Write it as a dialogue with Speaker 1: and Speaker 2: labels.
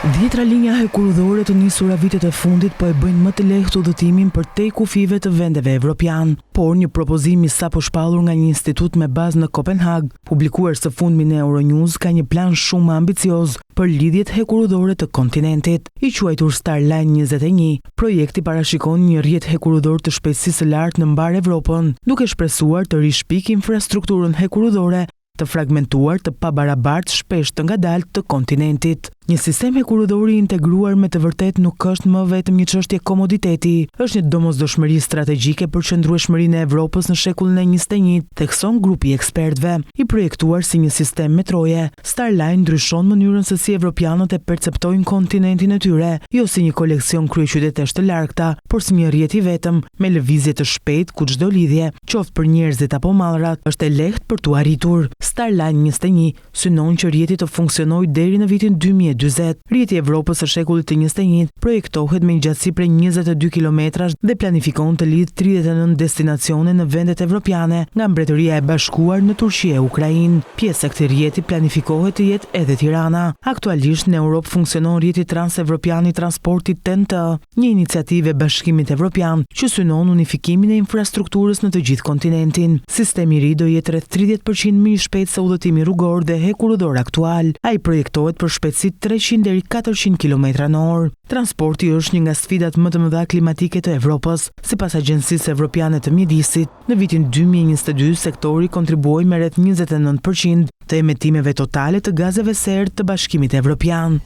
Speaker 1: Dhjetra linja hekurudhore të nisura vitet e fundit po e bëjnë më të lehtë udhëtimin për te kufive të vendeve evropian, por një propozim i sapo shpallur nga një institut me bazë në Kopenhag, publikuar së fundmi në Euronews, ka një plan shumë ambicioz për lidhjet hekurudhore të kontinentit. I quajtur Starline 21, projekti parashikon një rrjet hekurudhor të shpejtësisë së lartë në mbar Evropën, duke shpresuar të rishpik infrastrukturën hekurudhore të fragmentuar të pabarabartë shpesh të ngadaltë të kontinentit. Një sistem hekurudhori integruar me të vërtet nuk është më vetëm një çështje komoditeti, është një domosdoshmëri strategjike për qëndrueshmërinë e Evropës në shekullin e 21, thekson grupi i ekspertëve. I projektuar si një sistem metroje, Starline ndryshon mënyrën se si evropianët e perceptojnë kontinentin e tyre, jo si një koleksion kryeqytetesh të largëta, por si një rrjet i vetëm me lëvizje të shpejtë ku çdo lidhje, qoftë për njerëzit apo mallrat, është e lehtë për tu arritur. Starline 21 synon që rrjeti të funksionojë deri në vitin 2020. Rrjeti i Evropës së shekullit të 21 projektohet me një gjatësi prej 22 kilometrash dhe planifikon të lidhë 39 destinacione në vendet evropiane, nga Mbretëria e Bashkuar në Turqi e Ukrainë. Pjesë e këtij rrjeti planifikohet të jetë edhe Tirana. Aktualisht në Europë funksionon rrjeti transevropian i transportit TEN-T, një iniciativë e Bashkimit Evropian që synon unifikimin e infrastrukturës në të gjithë kontinentin. Sistemi i ri do jetë rreth 30% më i shpejtë se udhëtimi rrugor dhe hekurudhor aktual. Ai projektohet për shpejtësi 300 deri 400 km/h. Transporti është një nga sfidat më të mëdha klimatike të Evropës. Sipas Agjencisë Evropiane të Mjedisit, në vitin 2022 sektori kontribuoi me rreth 29% të emetimeve totale të gazeve serë të Bashkimit Evropian.